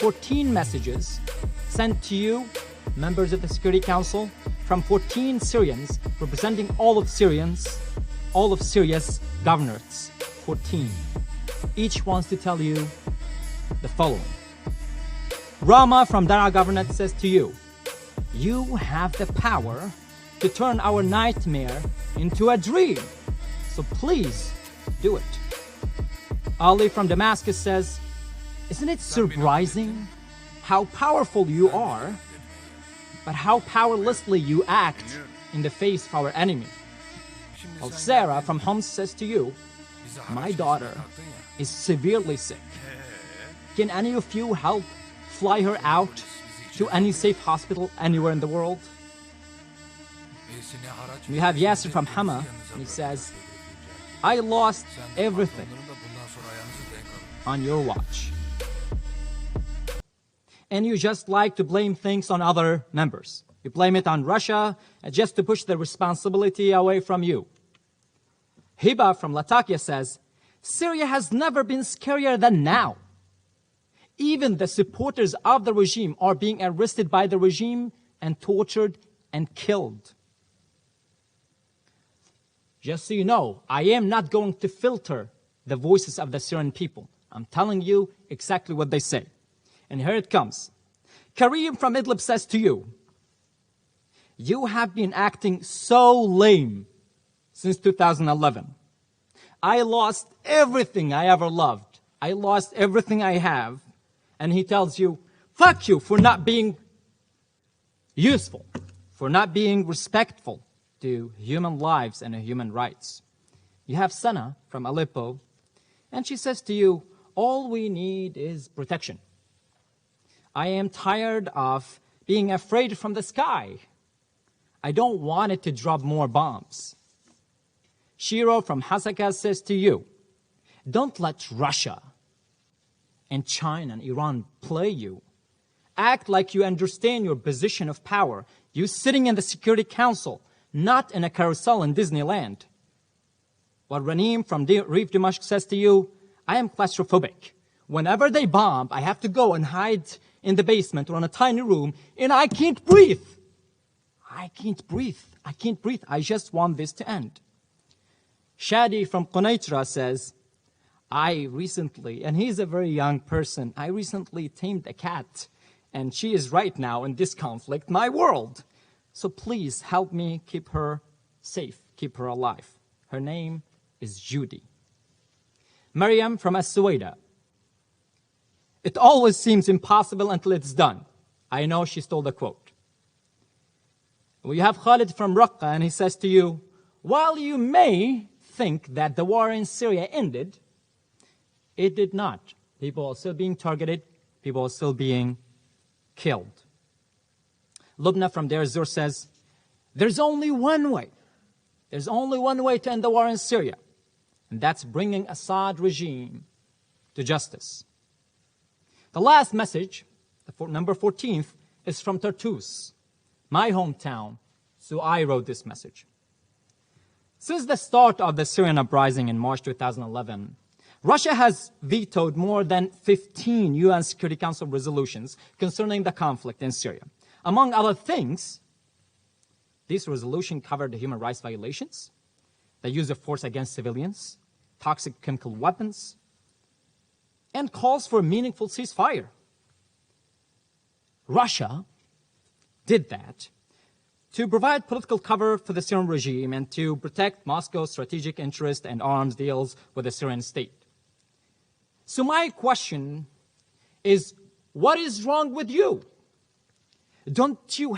14 messages sent to you, members of the Security Council, from 14 Syrians representing all of Syria's governorates. 14. Each wants to tell you the following. Rama from Dara Governorate says to you, you have the power to turn our nightmare into a dream. So please do it. Ali from Damascus says, isn't it surprising how powerful you are, but how powerlessly you act in the face of our enemy? Well, Sarah from Homs says to you, my daughter is severely sick. Can any of you help fly her out to any safe hospital anywhere in the world? We have Yasser from Hama, and he says, I lost everything on your watch. And you just like to blame things on other members. You blame it on Russia just to push the responsibility away from you. Hiba from Latakia says, Syria has never been scarier than now. Even the supporters of the regime are being arrested by the regime and tortured and killed. Just so you know, I am not going to filter the voices of the Syrian people. I'm telling you exactly what they say. And here it comes. Karim from Idlib says to you, you have been acting so lame since 2011. I lost everything I ever loved. I lost everything I have. And he tells you, fuck you for not being useful, for not being respectful to human lives and human rights. You have Sana from Aleppo, and she says to you, all we need is protection. I am tired of being afraid from the sky. I don't want it to drop more bombs. Shiro from Hasaka says to you, don't let Russia and China and Iran play you. Act like you understand your position of power. You sitting in the Security Council, not in a carousel in Disneyland. What Ranim from Reef Dimashq says to you, I am claustrophobic. Whenever they bomb, I have to go and hide in the basement or in a tiny room, and I can't breathe. I can't breathe. I can't breathe. I just want this to end. Shadi from Quneitra says, I recently, and he's a very young person, I recently tamed a cat, and she is right now in this conflict, my world. So please help me keep her safe, keep her alive. Her name is Judy. Maryam from As-Suwaida. It always seems impossible until it's done. I know she stole the quote. We have Khalid from Raqqa, and he says to you, while you may think that the war in Syria ended, it did not. People are still being targeted. People are still being killed. Lubna from Deir Zur says, there's only one way. There's only one way to end the war in Syria, and that's bringing Assad regime to justice. The last message, number 14th, is from Tartus, my hometown, so I wrote this message. Since the start of the Syrian uprising in March 2011, Russia has vetoed more than 15 UN Security Council resolutions concerning the conflict in Syria. Among other things, this resolution covered the human rights violations, the use of force against civilians, toxic chemical weapons, and calls for a meaningful ceasefire. Russia did that to provide political cover for the Syrian regime and to protect Moscow's strategic interest and arms deals with the Syrian state. So my question is, what is wrong with you? Don't you